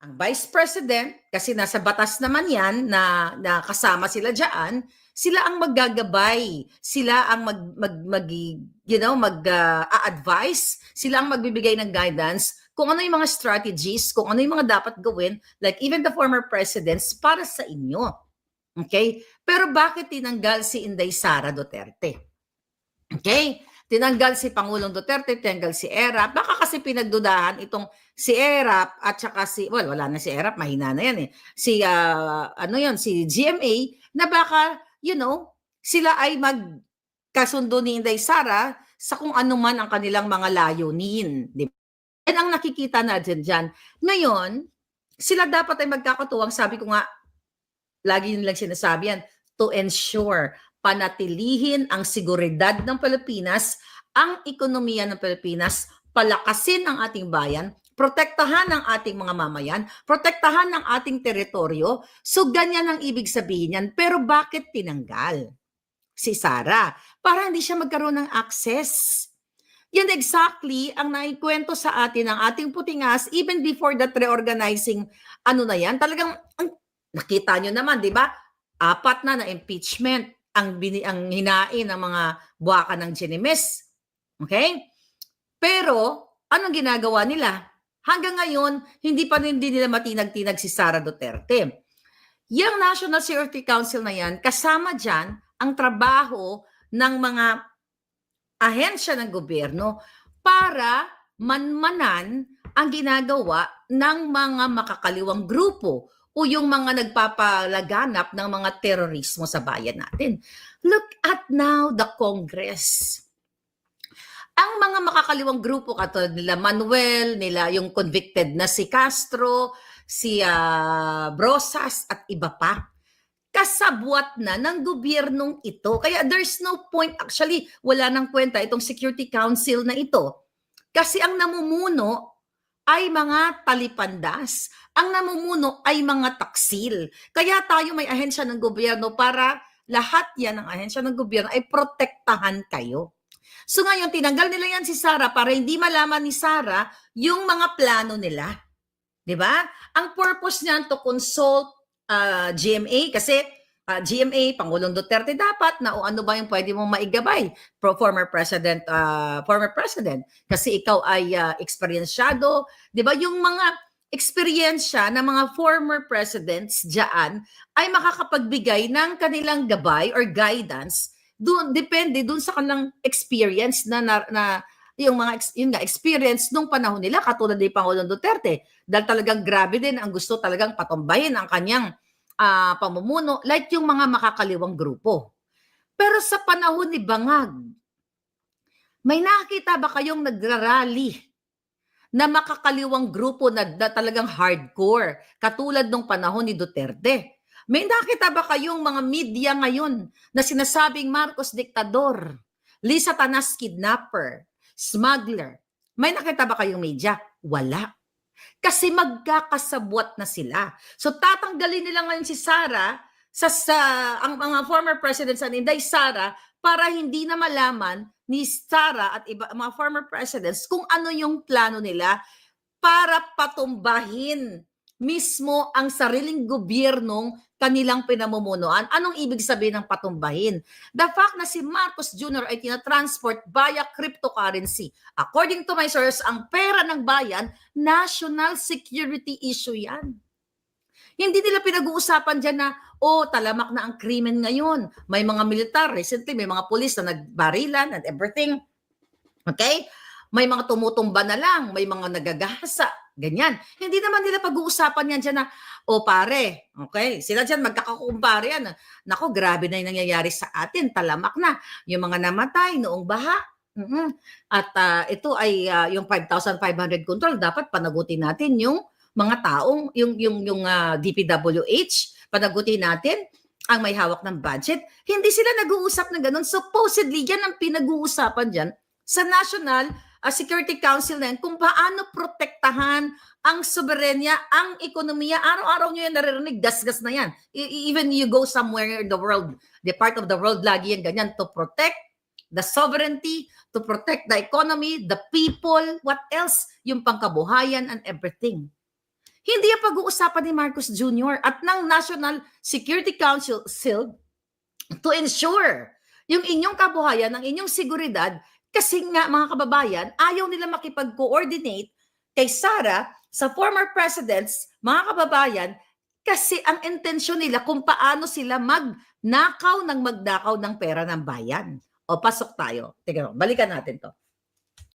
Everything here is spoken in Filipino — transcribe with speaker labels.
Speaker 1: Ang Vice President, kasi nasa batas naman yan na kasama sila dyan, sila ang maggagabay, sila ang a-advise, sila ang magbibigay ng guidance kung ano yung mga strategies, kung ano yung mga dapat gawin, like even the former presidents, para sa inyo. Okay? Pero bakit tinanggal si Inday Sara Duterte? Okay? Tinanggal si Pangulong Duterte, tinanggal si Erap. Baka kasi pinagdudahan itong si Erap at saka wala na si Erap, mahina na yan eh. Si GMA na baka, sila ay magkasundo ni Inday Sara sa kung ano man ang kanilang mga layunin. Di ba? Yan ang nakikita natin dyan. Ngayon, sila dapat ay magkakatuwang, sabi ko nga, lagi nilang sinasabi yan, to ensure panatilihin ang seguridad ng Pilipinas, ang ekonomiya ng Pilipinas, palakasin ang ating bayan, protektahan ang ating mga mamayan, protektahan ang ating teritoryo. So ganyan ang ibig sabihin yan. Pero bakit tinanggal si Sara? Para hindi siya magkaroon ng access. Yan exactly ang naikwento sa atin ng ating putingas even before that reorganizing na yan. Talagang nakita nyo naman, di ba? 4 na impeachment ang hinain ng mga buwaka ng Ginimes. Okay? Pero, anong ginagawa nila? Hanggang ngayon, hindi nila matinag-tinag si Sara Duterte. Yung National Security Council na yan, kasama dyan ang trabaho ng mga ahensya ng gobyerno para manmanan ang ginagawa ng mga makakaliwang grupo o yung mga nagpapalaganap ng mga terorismo sa bayan natin. Look at now the Congress. Ang mga makakaliwang grupo katulad nila Manuel, nila yung convicted na si Castro, si Brosas at iba pa, kasabwat na ng gobyernong ito. Kaya there's no point, actually wala nang kwenta itong Security Council na ito. Kasi ang namumuno ay mga talipandas. Ang namumuno ay mga taksil. Kaya tayo may ahensya ng gobyerno para lahat yan ng ahensya ng gobyerno ay protektahan kayo. So ngayon, tinanggal nila yan si Sara para hindi malaman ni Sara yung mga plano nila. Diba? Ang purpose niyan to consult GMA kasi GMA, Pangulong Duterte dapat na o ano ba yung pwede mong maigabay former president kasi ikaw ay eksperyensyado, 'di ba? Yung mga eksperyensya ng mga former presidents diyan ay makakapagbigay ng kanilang gabay or guidance depende sa kanilang experience na yung mga experience nung panahon nila katulad ni Pangulong Duterte dahil talagang grabe din ang gusto talagang patumbahin ang kanyang pamumuno like yung mga makakaliwang grupo. Pero sa panahon ni Bangag, may nakita ba kayong nagrarally na makakaliwang grupo na talagang hardcore katulad nung panahon ni Duterte? May nakita ba kayong mga media ngayon na sinasabing Marcos diktador, Lisa Tanas kidnapper, smuggler? May nakita ba kayong media? Wala. Kasi magkakasabwat na sila. So tatanggalin nila ngayon si Sara ang mga former presidents sa Inday Sara para hindi na malaman ni Sara at iba mga former presidents kung ano yung plano nila para patumbahin mismo ang sariling gobyernong kanilang pinamumunuan. Anong ibig sabihin ng patumbahin? The fact na si Marcos Jr. ay tinatransport via cryptocurrency. According to my source, ang pera ng bayan, national security issue yan. Hindi nila pinag-uusapan dyan na, talamak na ang krimen ngayon. May mga militar, recently may mga pulis na nagbarilan and everything. Okay? May mga tumutumba na lang, may mga nagagahasa, ganyan. Hindi naman nila pag-uusapan yan dyan na, pare, okay, sila dyan magkakakumpare yan. Nako, grabe na yung nangyayari sa atin, talamak na. Yung mga namatay noong baha. At ito ay yung 5,500 control, dapat panagutin natin yung mga taong, yung DPWH, panagutin natin ang may hawak ng budget. Hindi sila nag-uusap na ganun. Supposedly, yan ang pinag-uusapan dyan sa National Security Council na yan, kung paano protektahan ang soberenya, ang ekonomiya. Araw-araw nyo yan naririnig, gas-gas na yan. Even you go somewhere in the world, the part of the world, lagi yan ganyan, to protect the sovereignty, to protect the economy, the people, what else? Yung pangkabuhayan and everything. Hindi ang pag-uusapan ni Marcos Jr. at ng National Security Council to ensure yung inyong kabuhayan, ang inyong seguridad, kasi nga mga kababayan, ayaw nila makipag-coordinate kay Sara sa former presidents, mga kababayan, kasi ang intensyon nila kung paano sila magnakaw ng pera ng bayan. O, pasok tayo. Teka, balikan natin to.